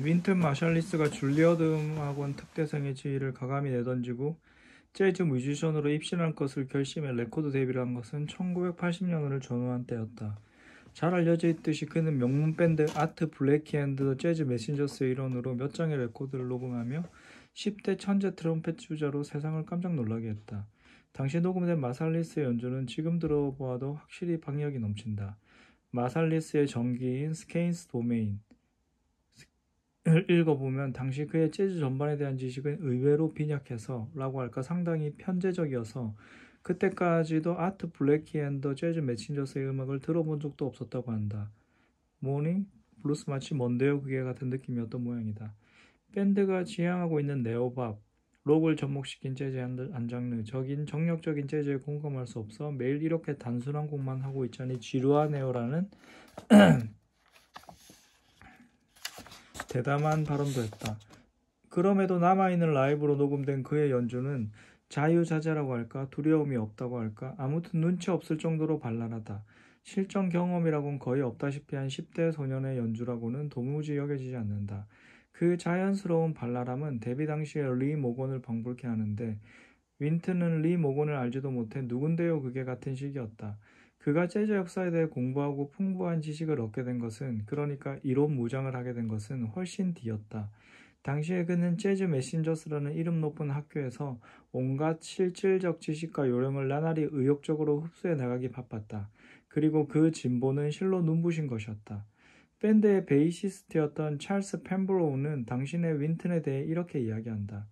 윈튼 마샬리스가 줄리어드 음악원 특대생의 지위를 가감히 내던지고 재즈 뮤지션으로 입신할 것을 결심해 레코드 데뷔를 한 것은 1980년을 전후한 때였다. 잘 알려져 있듯이 그는 명문 밴드 아트 블레이키 앤드 더 재즈 메신저스의 일원으로 몇 장의 레코드를 녹음하며 10대 천재 트럼펫 주자로 세상을 깜짝 놀라게 했다. 당시 녹음된 마살리스의 연주는 지금 들어보아도 확실히 박력이 넘친다. 마살리스의 정기인 스케인스 도메인 을 읽어보면 당시 그의 재즈 전반에 대한 지식은 의외로 빈약해서 라고 할까 상당히 편제적이어서 그때까지도 아트 블레키 앤 더 재즈 메신저스의 음악을 들어본 적도 없었다고 한다. 모닝 블루스 마치 뭔데요 그게 같은 느낌이었던 모양이다. 밴드가 지향하고 있는 네오밥, 록을 접목시킨 재즈 한 장르, 적인 정력적인 재즈에 공감할 수 없어 매일 이렇게 단순한 곡만 하고 있자니 지루하네요라는 대담한 발언도 했다. 그럼에도 남아있는 라이브로 녹음된 그의 연주는 자유자재라고 할까 두려움이 없다고 할까 아무튼 눈치 없을 정도로 발랄하다. 실전 경험이라고는 거의 없다시피 한 10대 소년의 연주라고는 도무지 여겨지지 않는다. 그 자연스러운 발랄함은 데뷔 당시에 리 모건을 방불케 하는데 윈튼은 리 모건을 알지도 못해 누군데요 그게 같은 시기였다. 그가 재즈 역사에 대해 공부하고 풍부한 지식을 얻게 된 것은 그러니까 이론 무장을 하게 된 것은 훨씬 뒤였다. 당시에 그는 재즈 메신저스라는 이름 높은 학교에서 온갖 실질적 지식과 요령을 나날이 의욕적으로 흡수해 나가기 바빴다. 그리고 그 진보는 실로 눈부신 것이었다. 밴드의 베이시스트였던 찰스 펜브로우는 당신의 윈튼에 대해 이렇게 이야기한다.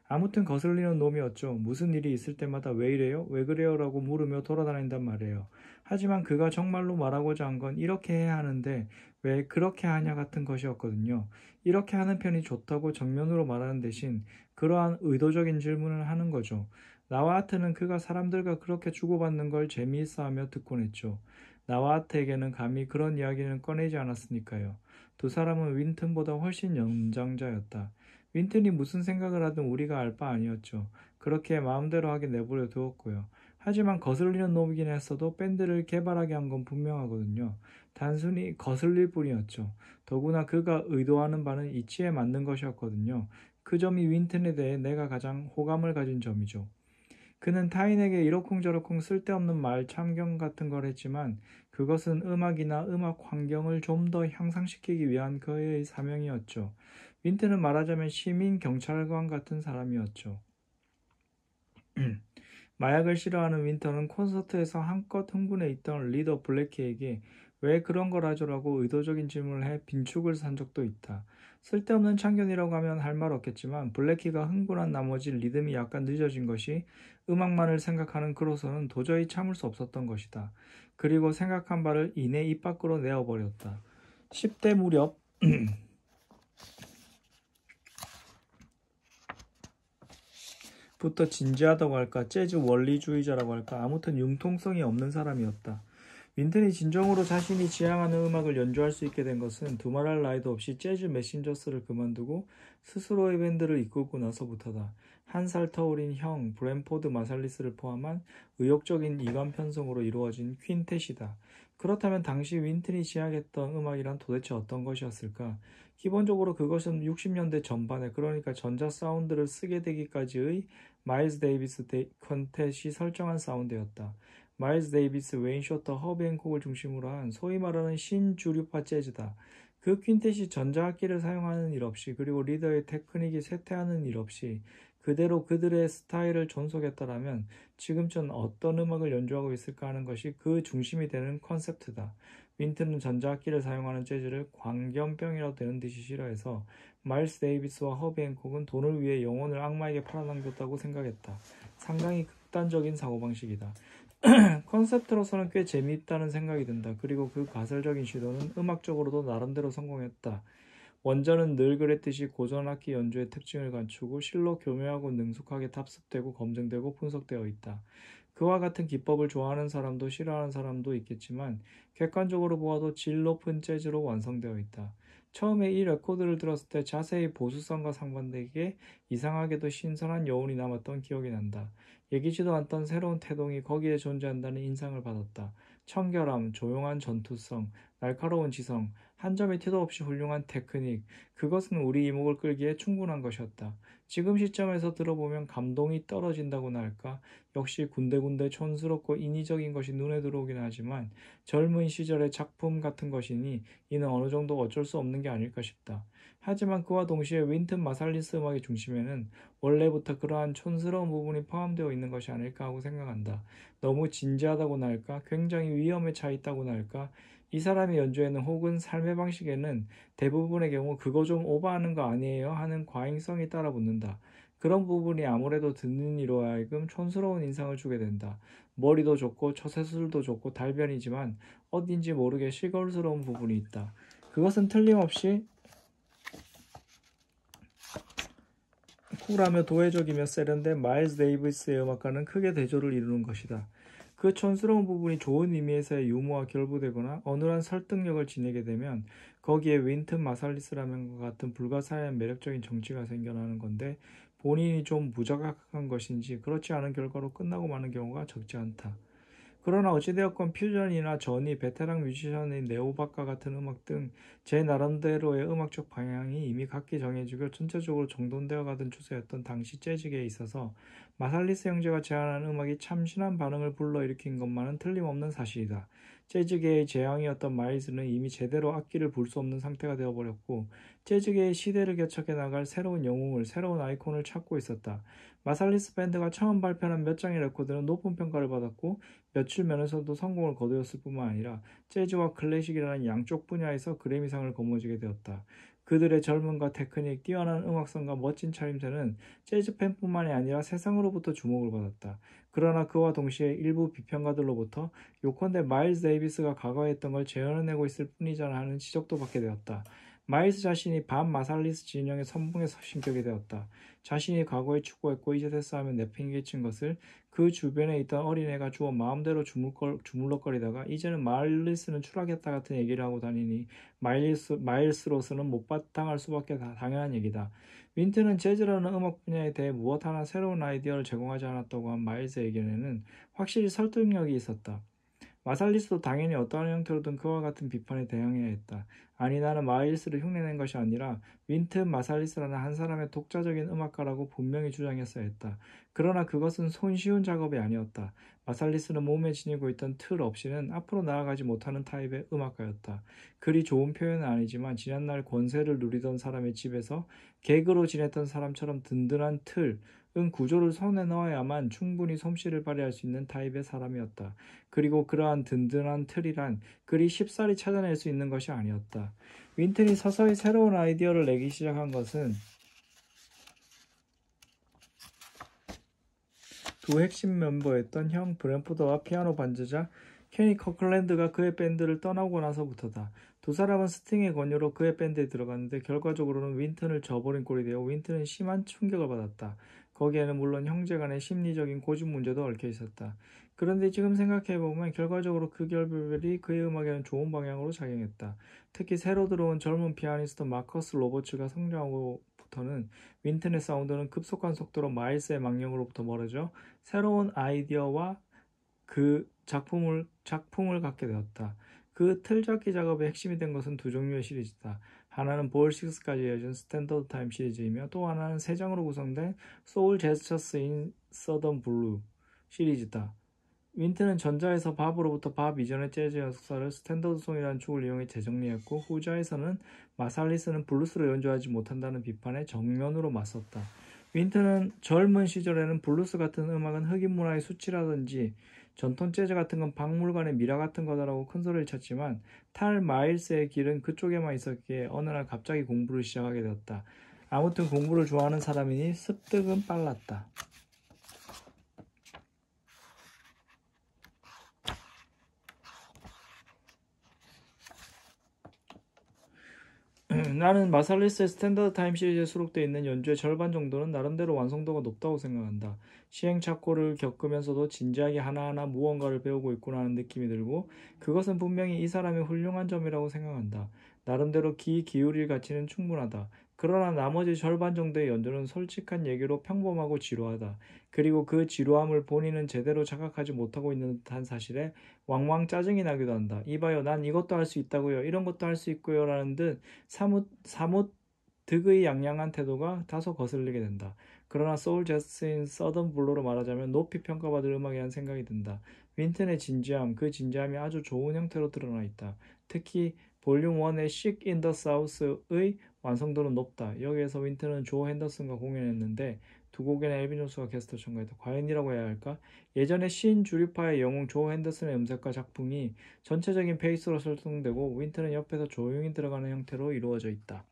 아무튼 거슬리는 놈이었죠. 무슨 일이 있을 때마다 왜 이래요? 왜 그래요? 라고 물으며 돌아다닌단 말이에요. 하지만 그가 정말로 말하고자 한 건 이렇게 해야 하는데 왜 그렇게 하냐 같은 것이었거든요. 이렇게 하는 편이 좋다고 정면으로 말하는 대신 그러한 의도적인 질문을 하는 거죠. 나와 하트는 그가 사람들과 그렇게 주고받는 걸 재미있어 하며 듣곤 했죠. 나와 하트에게는 감히 그런 이야기는 꺼내지 않았으니까요. 두 사람은 윈튼보다 훨씬 연장자였다. 윈튼이 무슨 생각을 하든 우리가 알 바 아니었죠. 그렇게 마음대로 하게 내버려 두었고요. 하지만 거슬리는 놈이긴 했어도 밴드를 개발하게 한 건 분명하거든요. 단순히 거슬릴 뿐이었죠. 더구나 그가 의도하는 바는 이치에 맞는 것이었거든요. 그 점이 윈튼에 대해 내가 가장 호감을 가진 점이죠. 그는 타인에게 이러쿵저러쿵 쓸데없는 말 참견 같은 걸 했지만 그것은 음악이나 음악 환경을 좀 더 향상시키기 위한 그의 사명이었죠. 윈트는 말하자면 시민 경찰관 같은 사람이었죠. 마약을 싫어하는 윈터는 콘서트에서 한껏 흥분해 있던 리더 블랙키에게 왜 그런 걸 하죠라고 의도적인 질문을 해 빈축을 산 적도 있다. 쓸데없는 참견이라고 하면 할 말 없겠지만 블랙키가 흥분한 나머지 리듬이 약간 늦어진 것이 음악만을 생각하는 그로서는 도저히 참을 수 없었던 것이다. 그리고 생각한 바를 이내 입 밖으로 내어버렸다. 10대 무렵 부터 진지하다고 할까 재즈 원리주의자라고 할까 아무튼 융통성이 없는 사람이었다. 윈튼이 진정으로 자신이 지향하는 음악을 연주할 수 있게 된 것은 두말할 나위도 없이 재즈 메신저스를 그만두고 스스로의 밴드를 이끌고 나서부터다. 한 살 터울인 형 브랜포드 마살리스를 포함한 의욕적인 이관 편성으로 이루어진 퀸텟이다. 그렇다면 당시 윈튼이 지향했던 음악이란 도대체 어떤 것이었을까? 기본적으로 그것은 60년대 전반에 그러니까 전자 사운드를 쓰게 되기까지의 마일스 데이비스 퀸텟이 설정한 사운드였다. 마일스 데이비스, 웨인 쇼터, 허비 앤콕을 중심으로 한 소위 말하는 신주류파 재즈다. 그 퀸텟이 전자악기를 사용하는 일 없이 그리고 리더의 테크닉이 쇠퇴하는 일 없이 그대로 그들의 스타일을 존속했더라면 지금쯤 어떤 음악을 연주하고 있을까 하는 것이 그 중심이 되는 컨셉트다. 윈트는 전자악기를 사용하는 재즈를 광견병이라도 되는 듯이 싫어해서 마일스 데이비스와 허비 앤콕은 돈을 위해 영혼을 악마에게 팔아넘겼다고 생각했다. 상당히 극단적인 사고방식이다. 컨셉트로서는 꽤 재미있다는 생각이 든다. 그리고 그 가설적인 시도는 음악적으로도 나름대로 성공했다. 원전은 늘 그랬듯이 고전악기 연주의 특징을 갖추고 실로 교묘하고 능숙하게 답습되고 검증되고 분석되어 있다. 그와 같은 기법을 좋아하는 사람도 싫어하는 사람도 있겠지만 객관적으로 보아도 질 높은 재즈로 완성되어 있다. 처음에 이 레코드를 들었을 때 자세히 보수성과 상반되게 이상하게도 신선한 여운이 남았던 기억이 난다. 예기치도 않던 새로운 태동이 거기에 존재한다는 인상을 받았다. 청결함, 조용한 전투성, 날카로운 지성, 한 점의 티도 없이 훌륭한 테크닉, 그것은 우리 이목을 끌기에 충분한 것이었다. 지금 시점에서 들어보면 감동이 떨어진다고나 할까? 역시 군데군데 촌스럽고 인위적인 것이 눈에 들어오긴 하지만 젊은 시절의 작품 같은 것이니 이는 어느 정도 어쩔 수 없는 게 아닐까 싶다. 하지만 그와 동시에 윈튼 마살리스 음악의 중심에는 원래부터 그러한 촌스러운 부분이 포함되어 있는 것이 아닐까 하고 생각한다. 너무 진지하다고나 할까? 굉장히 위험에 차 있다고나 할까? 이 사람의 연주에는 혹은 삶의 방식에는 대부분의 경우 그거 좀 오버하는 거 아니에요? 하는 과잉성이 따라붙는다. 그런 부분이 아무래도 듣는 이로 하여금 촌스러운 인상을 주게 된다. 머리도 좋고 처세술도 좋고 달변이지만 어딘지 모르게 시골스러운 부분이 있다. 그것은 틀림없이 쿨하며 도회적이며 세련된 마일스 데이비스의 음악과는 크게 대조를 이루는 것이다. 그 촌스러운 부분이 좋은 의미에서의 유머와 결부되거나 어눌한 설득력을 지니게 되면 거기에 윈튼 마살리스라는 것 같은 불가사의한 매력적인 정치가 생겨나는 건데 본인이 좀 무자각한 것인지 그렇지 않은 결과로 끝나고 마는 경우가 적지 않다. 그러나 어찌되었건 퓨전이나 전이 베테랑 뮤지션의 네오박과 같은 음악 등 제 나름대로의 음악적 방향이 이미 각기 정해지고 전체적으로 정돈되어 가던 추세였던 당시 재즈계에 있어서 마살리스 형제가 제안한 음악이 참신한 반응을 불러일으킨 것만은 틀림없는 사실이다. 재즈계의 재앙이었던 마일스는 이미 제대로 악기를 불 수 없는 상태가 되어버렸고 재즈계의 시대를 개척해 나갈 새로운 영웅을, 새로운 아이콘을 찾고 있었다. 마살리스 밴드가 처음 발표한 몇 장의 레코드는 높은 평가를 받았고 며칠 면에서도 성공을 거두었을 뿐만 아니라 재즈와 클래식이라는 양쪽 분야에서 그래미상을 거머쥐게 되었다. 그들의 젊음과 테크닉, 뛰어난 음악성과 멋진 차림새는 재즈 팬뿐만이 아니라 세상으로부터 주목을 받았다. 그러나 그와 동시에 일부 비평가들로부터 요컨대 마일스 데이비스가 과거에 했던 걸 재현해내고 있을 뿐이잖아 하는 지적도 받게 되었다. 마일스 자신이 반 마살리스 진영의 선봉에 신격이 되었다. 자신이 과거에 축구했고 이제 됐어 하면 내팽개친 것을 그 주변에 있던 어린애가 주워 마음대로 주물럭거리다가 이제는 마일리스는 추락했다 같은 얘기를 하고 다니니 마일스로서는 못바탕할 수밖에 당연한 얘기다. 윈트는 재즈라는 음악 분야에 대해 무엇 하나 새로운 아이디어를 제공하지 않았다고 한 마일스의 의견에는 확실히 설득력이 있었다. 마살리스도 당연히 어떠한 형태로든 그와 같은 비판에 대응해야 했다. 아니 나는 마일스를 흉내낸 것이 아니라 윈튼 마살리스라는 한 사람의 독자적인 음악가라고 분명히 주장했어야 했다. 그러나 그것은 손쉬운 작업이 아니었다. 마살리스는 몸에 지니고 있던 틀 없이는 앞으로 나아가지 못하는 타입의 음악가였다. 그리 좋은 표현은 아니지만 지난날 권세를 누리던 사람의 집에서 객으로 지냈던 사람처럼 든든한 틀은 구조를 손에 넣어야만 충분히 솜씨를 발휘할 수 있는 타입의 사람이었다. 그리고 그러한 든든한 틀이란 그리 쉽사리 찾아낼 수 있는 것이 아니었다. 윈튼이 서서히 새로운 아이디어를 내기 시작한 것은 두 핵심 멤버였던 형 브랜포드와 피아노 반주자 케니 커클랜드가 그의 밴드를 떠나고 나서부터다. 두 사람은 스팅의 권유로 그의 밴드에 들어갔는데 결과적으로는 윈튼을 저버린 꼴이 되어 윈튼은 심한 충격을 받았다. 거기에는 물론 형제간의 심리적인 고집 문제도 얽혀 있었다. 그런데 지금 생각해보면 결과적으로 그 결별이 그의 음악에는 좋은 방향으로 작용했다. 특히 새로 들어온 젊은 피아니스트 마커스 로버츠가 성장하고부터는 윈튼의 사운드는 급속한 속도로 마일스의 망령으로부터 멀어져 새로운 아이디어와 그 작품을 갖게 되었다. 그 틀잡기 작업의 핵심이 된 것은 두 종류의 시리즈다. 하나는 볼 6까지 이어진 스탠더드 타임 시리즈이며 또 하나는 세 장으로 구성된 소울 제스처스 인 서던 블루 시리즈다. 윈트는 전자에서 밥으로부터 밥 이전의 재즈 역사를 스탠더드송이라는 축을 이용해 재정리했고 후자에서는 마살리스는 블루스로 연주하지 못한다는 비판에 정면으로 맞섰다. 윈트는 젊은 시절에는 블루스 같은 음악은 흑인 문화의 수치라든지 전통 재즈 같은 건 박물관의 미라 같은 거다라고 큰 소리를 쳤지만 탈 마일스의 길은 그쪽에만 있었기에 어느 날 갑자기 공부를 시작하게 되었다. 아무튼 공부를 좋아하는 사람이니 습득은 빨랐다. 나는 마살리스의 스탠더드 타임 시리즈에 수록되어 있는 연주의 절반 정도는 나름대로 완성도가 높다고 생각한다. 시행착오를 겪으면서도 진지하게 하나하나 무언가를 배우고 있구나 하는 느낌이 들고 그것은 분명히 이 사람의 훌륭한 점이라고 생각한다. 나름대로 기울일 가치는 충분하다. 그러나 나머지 절반 정도의 연주는 솔직한 얘기로 평범하고 지루하다. 그리고 그 지루함을 본인은 제대로 자각하지 못하고 있는 듯한 사실에 왕왕 짜증이 나기도 한다. 이봐요, 난 이것도 할 수 있다고요. 이런 것도 할 수 있고요. 라는 듯 사뭇 득의 양양한 태도가 다소 거슬리게 된다. 그러나 소울 재즈인 서던 블루로 말하자면 높이 평가받을 음악이라는 생각이 든다. 윈튼의 진지함, 그 진지함이 아주 좋은 형태로 드러나 있다. 특히 볼륨 1의 Chic in the South의 완성도는 높다. 여기에서 윈튼은 조 핸더슨과 공연했는데 두 곡에는 엘빈 존스가 게스트 참가했다. 과연이라고 해야 할까? 예전에 신 주류파의 영웅 조 핸더슨의 음색과 작품이 전체적인 페이스로 설정되고 윈튼은 옆에서 조용히 들어가는 형태로 이루어져 있다.